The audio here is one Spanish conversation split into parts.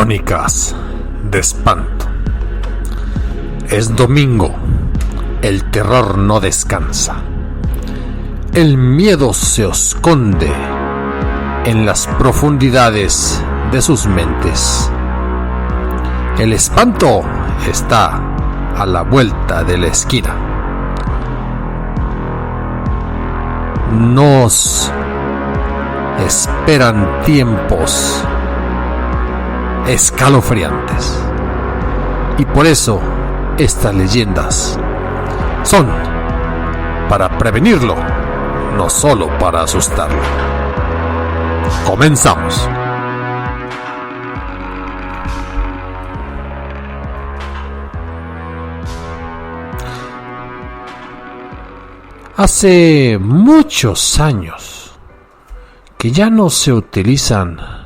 Crónicas de espanto. Es domingo, el terror no descansa. El miedo se esconde en las profundidades de sus mentes. El espanto está a la vuelta de la esquina. Nos esperan tiempos escalofriantes. Y por eso estas leyendas son para prevenirlo, no solo para asustarlo. Comenzamos. Hace muchos años que ya no se utilizan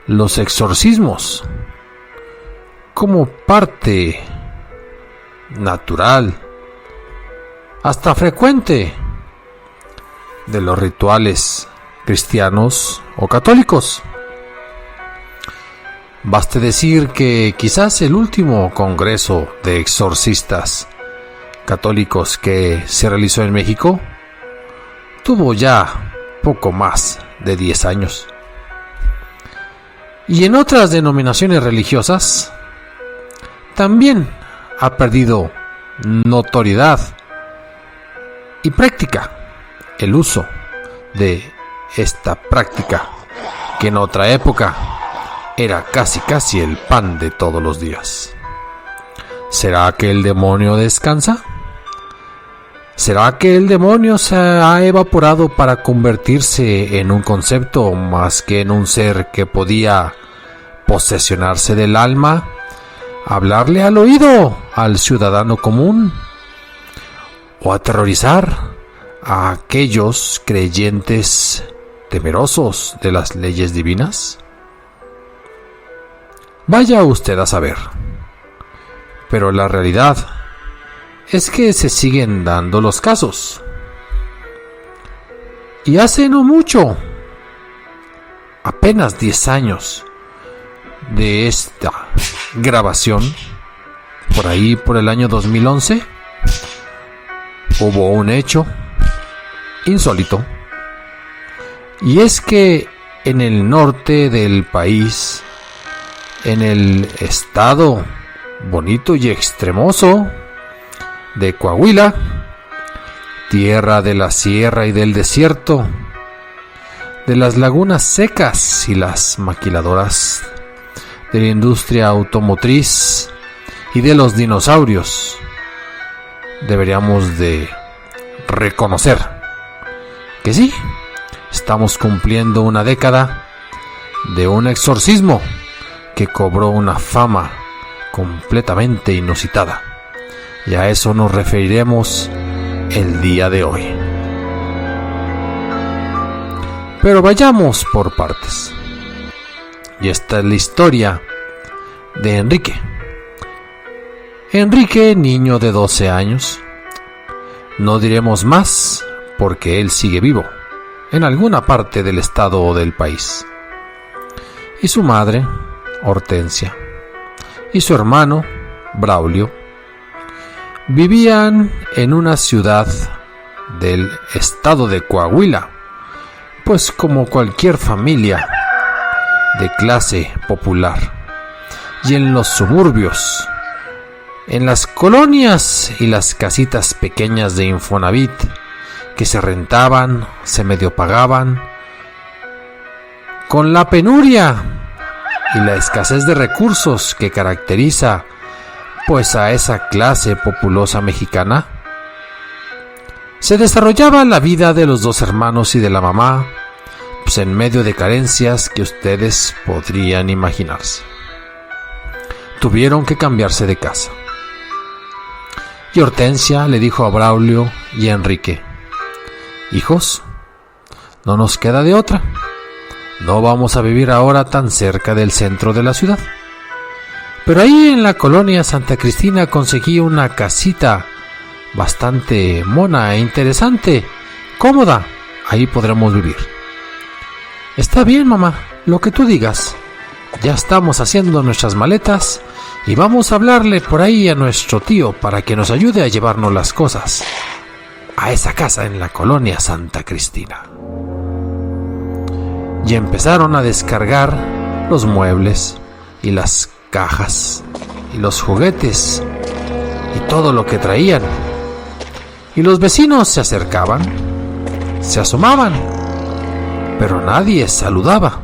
los exorcismos como parte natural, hasta frecuente, de los rituales cristianos o católicos. Baste decir que quizás el último congreso de exorcistas católicos que se realizó en México tuvo ya poco más de 10 años. Y en otras denominaciones religiosas también ha perdido notoriedad y práctica el uso de esta práctica que en otra época era casi el pan de todos los días. ¿Será que el demonio descansa? ¿Será que el demonio se ha evaporado para convertirse en un concepto más que en un ser que podía posesionarse del alma, hablarle al oído al ciudadano común o aterrorizar a aquellos creyentes temerosos de las leyes divinas? Vaya usted a saber. Pero la realidad es que se siguen dando los casos. Y hace no mucho, apenas 10 años de esta grabación, por ahí por el año 2011, hubo un hecho insólito. Y es que en el norte del país, en el estado bonito y extremoso de Coahuila, tierra de la sierra y del desierto, de las lagunas secas y las maquiladoras, de la industria automotriz y de los dinosaurios, deberíamos de reconocer que sí, estamos cumpliendo una década de un exorcismo que cobró una fama completamente inusitada. Y a eso nos referiremos el día de hoy. Pero vayamos por partes. Y esta es la historia de Enrique. Enrique, niño de 12 años. No diremos más porque él sigue vivo en alguna parte del estado o del país. Y su madre, Hortensia, y su hermano, Braulio, vivían en una ciudad del estado de Coahuila, pues como cualquier familia de clase popular, y en los suburbios, en las colonias y las casitas pequeñas de Infonavit que se rentaban, se medio pagaban, con la penuria y la escasez de recursos que caracteriza pues a esa clase populosa mexicana, se desarrollaba la vida de los dos hermanos y de la mamá, pues en medio de carencias que ustedes podrían imaginarse. Tuvieron que cambiarse de casa. Y Hortensia le dijo a Braulio y a Enrique: hijos, no nos queda de otra. No vamos a vivir ahora tan cerca del centro de la ciudad. Pero ahí en la colonia Santa Cristina conseguí una casita bastante mona e interesante, cómoda. Ahí podremos vivir. Está bien, mamá, lo que tú digas. ya estamos haciendo nuestras maletas y vamos a hablarle por ahí a nuestro tío para que nos ayude a llevarnos las cosas a esa casa en la colonia Santa Cristina. Y empezaron a descargar los muebles y las cajas y los juguetes y todo lo que traían. Y los vecinos se acercaban, se asomaban, pero nadie saludaba.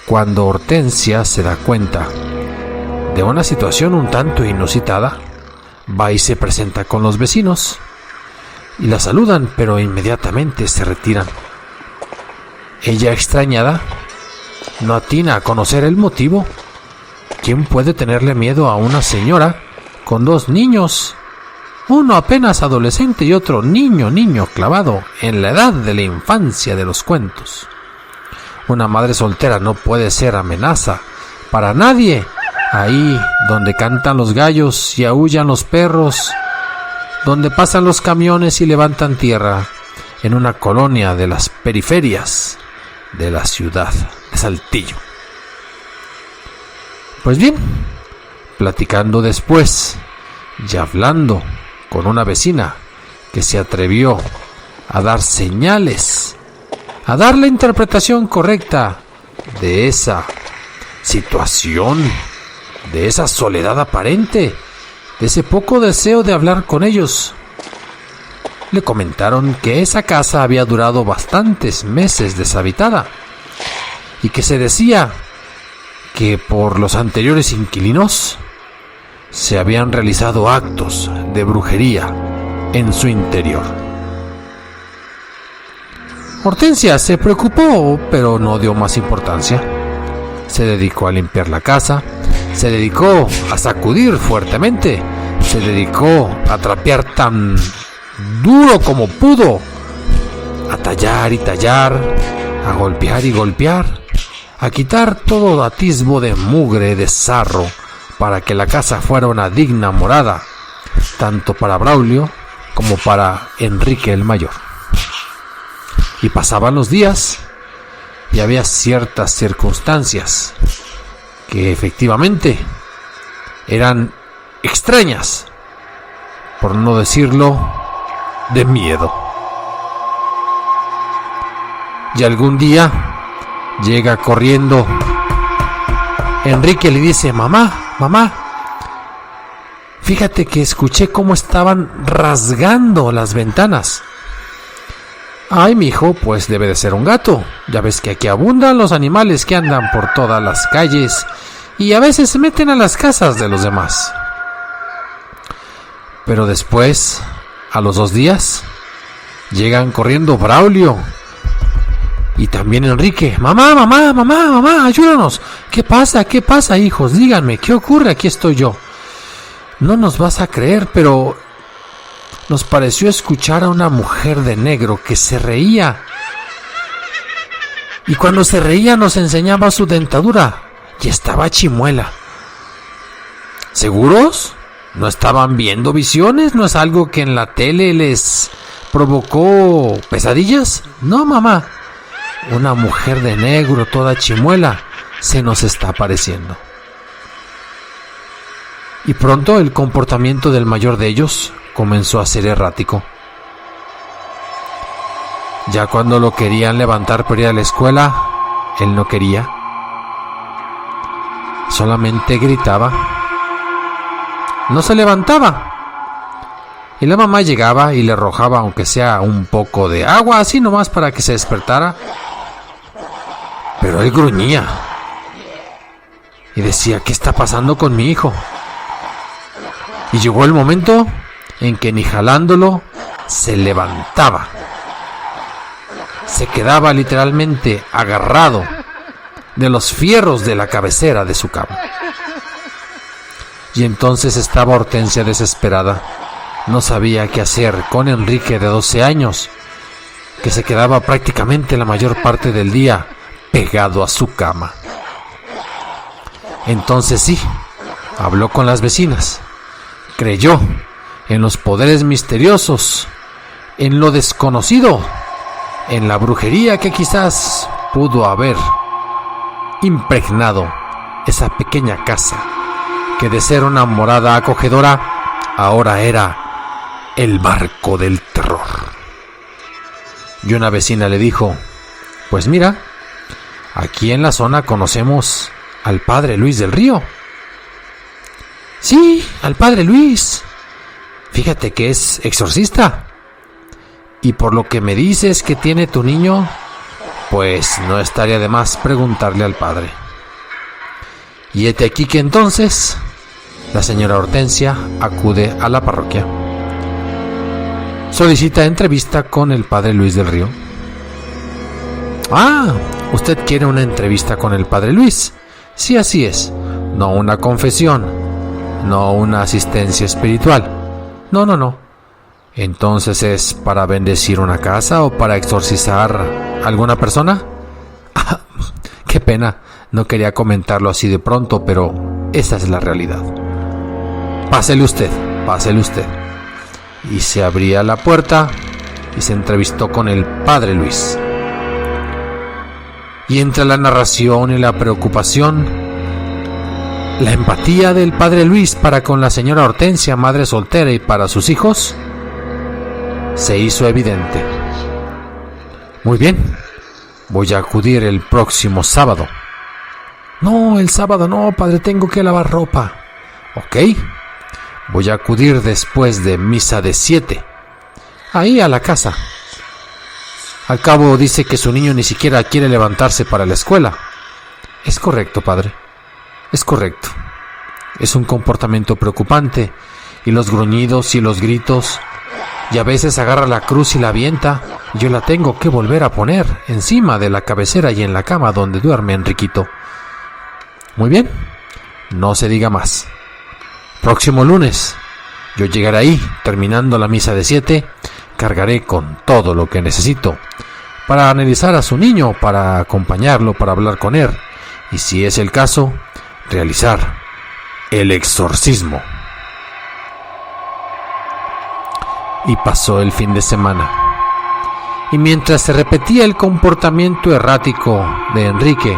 Cuando Hortensia se da cuenta de una situación un tanto inusitada, va y se presenta con los vecinos y la saludan, pero inmediatamente se retiran. Ella, extrañada, no atina a conocer el motivo. ¿Quién puede tenerle miedo a una señora con dos niños? Uno apenas adolescente y otro niño clavado en la edad de la infancia de los cuentos. Una madre soltera no puede ser amenaza para nadie. Ahí donde cantan los gallos y aúllan los perros, donde pasan los camiones y levantan tierra, en una colonia de las periferias de la ciudad de Saltillo. Pues bien, platicando después y hablando con una vecina que se atrevió a dar señales, a dar la interpretación correcta de esa situación, de esa soledad aparente, de ese poco deseo de hablar con ellos, le comentaron que esa casa había durado bastantes meses deshabitada y que se decía que por los anteriores inquilinos se habían realizado actos de brujería en su interior. Hortensia se preocupó, pero no dio más importancia. Se dedicó a limpiar la casa, se dedicó a sacudir fuertemente, se dedicó a trapear tan duro como pudo, a tallar y tallar, a golpear y golpear, a quitar todo atisbo de mugre, de sarro, para que la casa fuera una digna morada, tanto para Braulio como para Enrique el Mayor. Y pasaban los días y había ciertas circunstancias que efectivamente eran extrañas, por no decirlo de miedo. Y algún día llega corriendo Enrique y le dice: mamá, fíjate que escuché cómo estaban rasgando las ventanas. Ay, mijo, pues debe de ser un gato. Ya ves que aquí abundan los animales que andan por todas las calles y a veces se meten a las casas de los demás. Pero después, a los 2 días, llegan corriendo Braulio y también Enrique. Mamá, ayúdanos. ¿Qué pasa, hijos? Díganme, ¿qué ocurre? Aquí estoy yo. No nos vas a creer, pero nos pareció escuchar a una mujer de negro que se reía. Y cuando se reía nos enseñaba su dentadura y estaba chimuela. ¿Seguros? ¿No estaban viendo visiones? ¿No es algo que en la tele les provocó pesadillas? No, mamá. Una mujer de negro toda chimuela se nos está apareciendo. Y pronto el comportamiento del mayor de ellos comenzó a ser errático. Ya cuando lo querían levantar para ir a la escuela, él no quería. Solamente gritaba. No se levantaba. Y la mamá llegaba y le arrojaba aunque sea un poco de agua, así nomás para que se despertara. Pero él gruñía y decía: ¿qué está pasando con mi hijo? Y llegó el momento en que ni jalándolo se levantaba. Se quedaba literalmente agarrado de los fierros de la cabecera de su cama. Y entonces estaba Hortensia desesperada. No sabía qué hacer con Enrique de 12 años, que se quedaba prácticamente la mayor parte del día pegado a su cama. Entonces sí, habló con las vecinas. Creyó en los poderes misteriosos, en lo desconocido, en la brujería que quizás pudo haber impregnado esa pequeña casa, que de ser una morada acogedora, ahora era el barco del terror. Y una vecina le dijo: pues mira, aquí en la zona conocemos al padre Luis del Río. Sí, al padre Luis. Fíjate que es exorcista. Y por lo que me dices que tiene tu niño, pues no estaría de más preguntarle al padre. Y hete aquí que entonces la señora Hortensia acude a la parroquia. Solicita entrevista con el padre Luis del Río. Ah, ¿usted quiere una entrevista con el padre Luis? Sí, así es. No una confesión, no una asistencia espiritual. No. Entonces, ¿es para bendecir una casa o para exorcizar a alguna persona? Ah, qué pena, no quería comentarlo así de pronto, pero esa es la realidad. Pásele usted. Y se abría la puerta y se entrevistó con el padre Luis. Y entre la narración y la preocupación, la empatía del padre Luis para con la señora Hortensia, madre soltera, y para sus hijos, se hizo evidente. Muy bien, voy a acudir el próximo sábado. No, el sábado no, padre, tengo que lavar ropa. Ok, voy a acudir después de misa de 7, ahí a la casa. Al cabo dice que su niño ni siquiera quiere levantarse para la escuela. Es correcto, padre, es correcto. Es un comportamiento preocupante, y los gruñidos y los gritos, y a veces agarra la cruz y la avienta, y yo la tengo que volver a poner encima de la cabecera y en la cama donde duerme Enriquito. Muy bien, no se diga más. Próximo lunes, yo llegaré ahí, terminando la misa de 7, cargaré con todo lo que necesito para analizar a su niño, para acompañarlo, para hablar con él, y si es el caso, realizar el exorcismo. Y pasó el fin de semana. Y mientras se repetía el comportamiento errático de Enrique,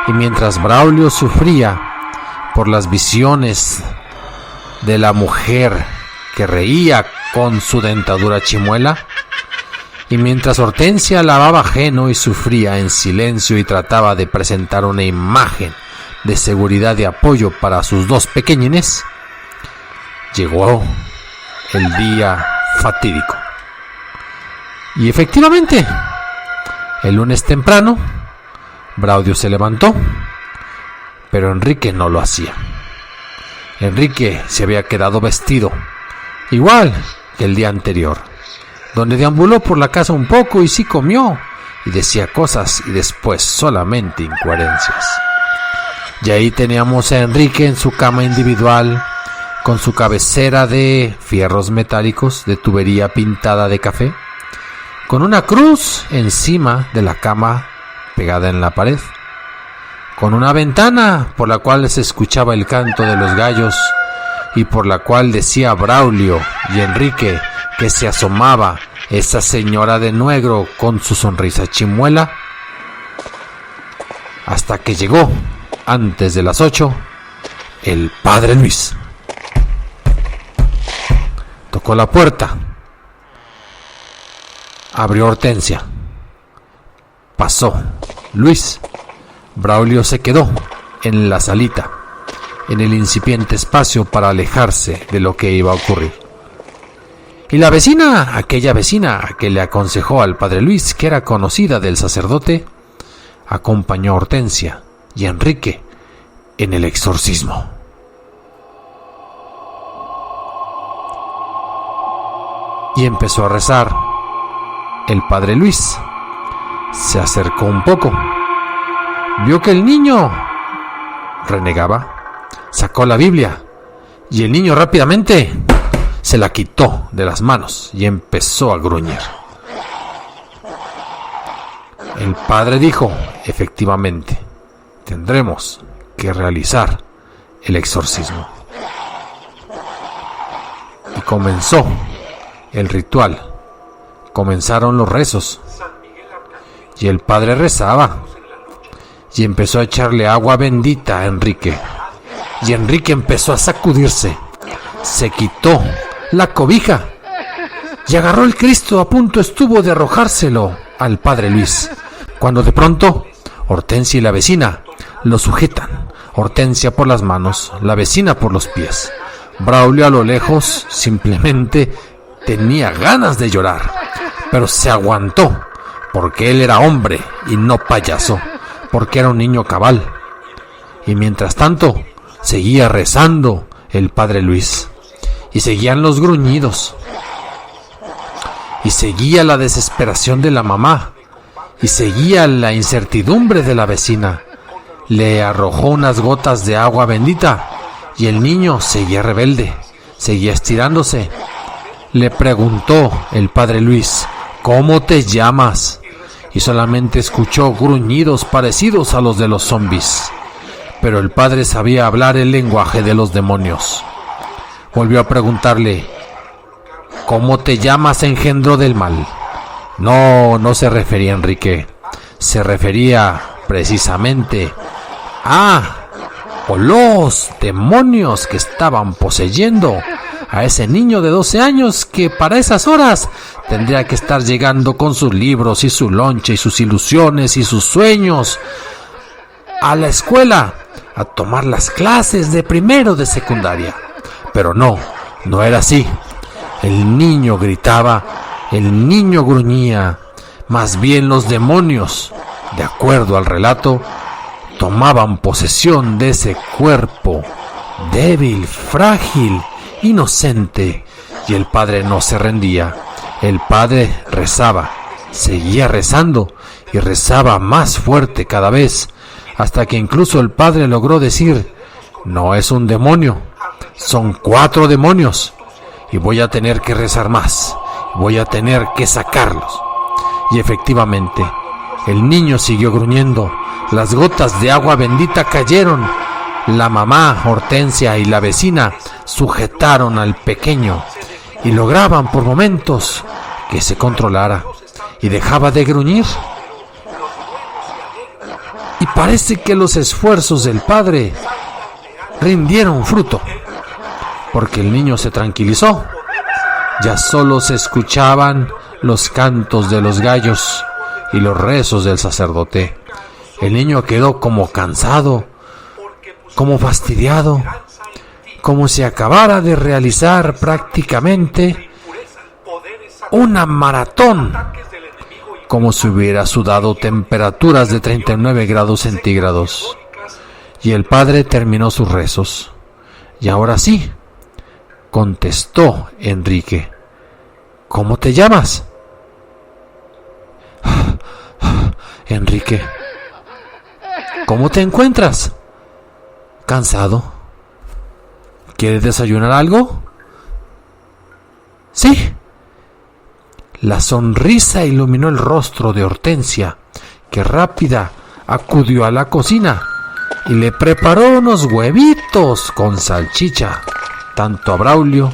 y mientras Braulio sufría por las visiones de la mujer que reía con su dentadura chimuela, y mientras Hortensia lavaba ajeno y sufría en silencio y trataba de presentar una imagen de seguridad y apoyo para sus dos pequeñines, llegó el día fatídico. Y efectivamente, el lunes temprano, Braulio se levantó, pero Enrique no lo hacía. Enrique se había quedado vestido, igual que el día anterior, donde deambuló por la casa un poco y sí comió, y decía cosas y después solamente incoherencias. Y ahí teníamos a Enrique en su cama individual, con su cabecera de fierros metálicos de tubería pintada de café, con una cruz encima de la cama pegada en la pared, con una ventana por la cual se escuchaba el canto de los gallos y por la cual decía Braulio y Enrique que se asomaba esa señora de negro con su sonrisa chimuela, hasta que llegó, antes de las 8, el padre Luis. Tocó la puerta. Abrió Hortensia. Pasó Luis. Braulio se quedó en la salita, en el incipiente espacio para alejarse de lo que iba a ocurrir. Y la vecina, aquella vecina que le aconsejó al padre Luis, que era conocida del sacerdote, acompañó a Hortensia y a Enrique en el exorcismo. Y empezó a rezar. El padre Luis se acercó un poco, vio que el niño renegaba, sacó la Biblia y el niño rápidamente se la quitó de las manos y empezó a gruñir. El padre dijo: efectivamente, tendremos que realizar el exorcismo. Y comenzó el ritual. Comenzaron los rezos y el padre rezaba y empezó a echarle agua bendita a Enrique. Y Enrique empezó a sacudirse. Se quitó la cobija y agarró el Cristo. A punto estuvo de arrojárselo al padre Luis, cuando de pronto Hortensia y la vecina lo sujetan. Hortensia por las manos, la vecina por los pies. Braulio a lo lejos simplemente tenía ganas de llorar, pero se aguantó, porque él era hombre y no payaso, porque era un niño cabal. Y mientras tanto seguía rezando el padre Luis, y seguían los gruñidos, y seguía la desesperación de la mamá, y seguía la incertidumbre de la vecina. Le arrojó unas gotas de agua bendita y el niño seguía rebelde, seguía estirándose. Le preguntó el padre Luis: ¿cómo te llamas? Y solamente escuchó gruñidos parecidos a los de los zombies. Pero el padre sabía hablar el lenguaje de los demonios. Volvió a preguntarle: ¿cómo te llamas, engendro del mal? No se refería a Enrique. Se refería precisamente a los demonios que estaban poseyendo a ese niño de 12 años que para esas horas tendría que estar llegando con sus libros y su lonche y sus ilusiones y sus sueños a la escuela a tomar las clases de primero de secundaria. Pero no era así. El niño gritaba, el niño gruñía. Más bien los demonios, de acuerdo al relato, tomaban posesión de ese cuerpo débil, frágil, inocente. Y el padre no se rendía. El padre rezaba, seguía rezando y rezaba más fuerte cada vez, hasta que incluso el padre logró decir: no es un demonio, son 4 demonios, y voy a tener que rezar más, voy a tener que sacarlos. Y efectivamente, el niño siguió gruñendo, las gotas de agua bendita cayeron. La mamá, Hortensia, y la vecina sujetaron al pequeño y lograban por momentos que se controlara y dejaba de gruñir. Y parece que los esfuerzos del padre rindieron fruto, porque el niño se tranquilizó. Ya solo se escuchaban los cantos de los gallos y los rezos del sacerdote. El niño quedó como cansado, como fastidiado, como si acabara de realizar prácticamente una maratón, como si hubiera sudado temperaturas de 39 grados centígrados. Y el padre terminó sus rezos. Y ahora sí, contestó Enrique: ¿cómo te llamas? Enrique. ¿Cómo te encuentras? ¿Cansado? ¿Quieres desayunar algo? Sí. La sonrisa iluminó el rostro de Hortensia, que rápida acudió a la cocina y le preparó unos huevitos con salchicha, tanto a Braulio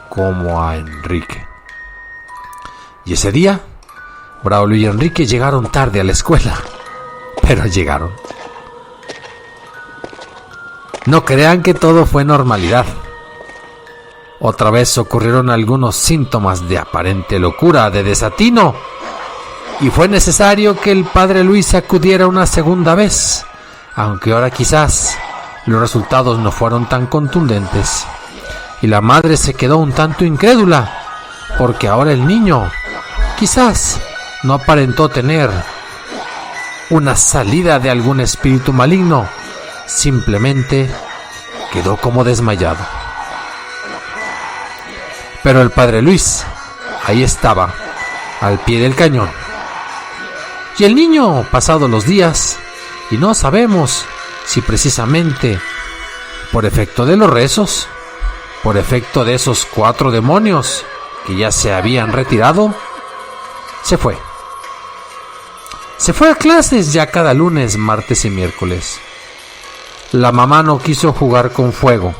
como a Enrique. Y ese día, Braulio y Enrique llegaron tarde a la escuela, pero llegaron. No crean que todo fue normalidad. Otra vez ocurrieron algunos síntomas de aparente locura, de desatino, y fue necesario que el padre Luis acudiera una segunda vez, aunque ahora quizás los resultados no fueron tan contundentes. Y la madre se quedó un tanto incrédula, porque ahora el niño quizás no aparentó tener una salida de algún espíritu maligno, simplemente quedó como desmayado. Pero el padre Luis ahí estaba, al pie del cañón. Y el niño, pasados los días, y no sabemos si precisamente por efecto de los rezos, por efecto de esos 4 demonios que ya se habían retirado, se fue. Se fue a clases ya cada lunes, martes y miércoles. La mamá no quiso jugar con fuego.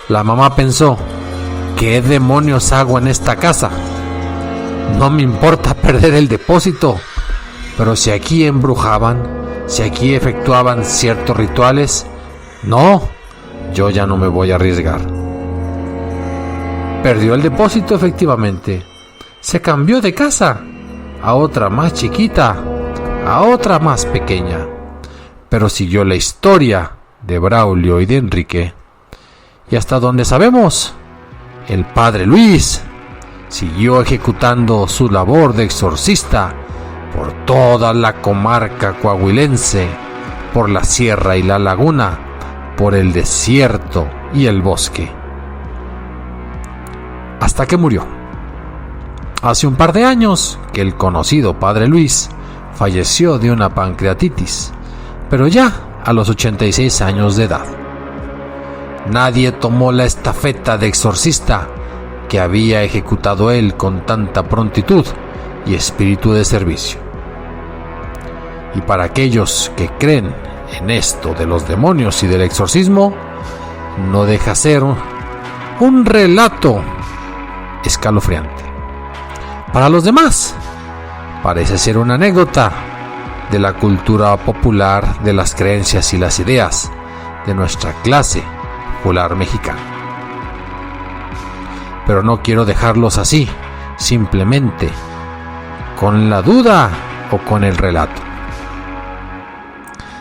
La mamá pensó: ¿qué demonios hago en esta casa? No me importa perder el depósito, pero si aquí embrujaban, si aquí efectuaban ciertos rituales, no, yo ya no me voy a arriesgar. Perdió el depósito efectivamente. Se cambió de casa a otra más chiquita, a otra más pequeña, pero siguió la historia de Braulio y de Enrique. Y hasta donde sabemos, el padre Luis siguió ejecutando su labor de exorcista por toda la comarca coahuilense, por la sierra y la laguna, por el desierto y el bosque, hasta que murió. Hace un par de años que el conocido padre Luis falleció de una pancreatitis, pero ya a los 86 años de edad. Nadie tomó la estafeta de exorcista que había ejecutado él con tanta prontitud y espíritu de servicio. Y para aquellos que creen en esto de los demonios y del exorcismo, no deja ser un relato escalofriante. Para los demás, parece ser una anécdota de la cultura popular, de las creencias y las ideas de nuestra clase popular mexicana. Pero no quiero dejarlos así, simplemente con la duda o con el relato.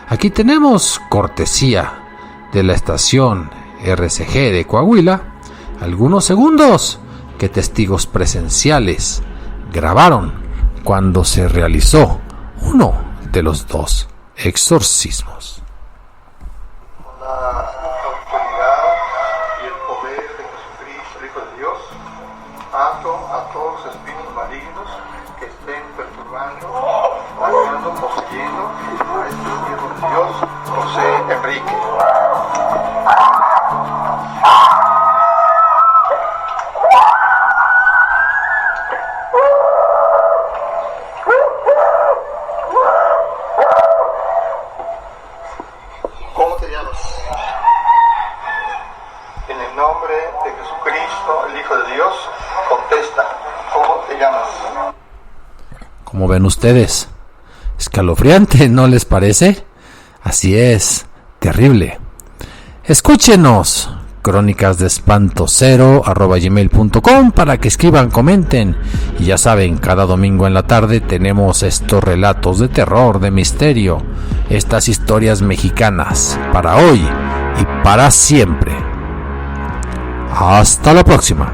Aquí tenemos cortesía de la estación RCG de Coahuila algunos segundos que testigos presenciales grabaron cuando se realizó uno de los dos exorcismos. Con la autoridad y el poder de Jesucristo, el Hijo de Dios, ato a todos los espíritus malignos que estén perturbando, dañando, poseyendo a este siervo de Dios, José Enrique. ¿Cómo te llamas? En el nombre de Jesucristo, el Hijo de Dios, contesta. ¿Cómo te llamas? Como ven ustedes, escalofriante, ¿no les parece? Así es, terrible. Escúchenos, crónicasdeespanto0@gmail.com para que escriban, comenten. Y ya saben, cada domingo en la tarde tenemos estos relatos de terror, de misterio, estas historias mexicanas, para hoy y para siempre. Hasta la próxima.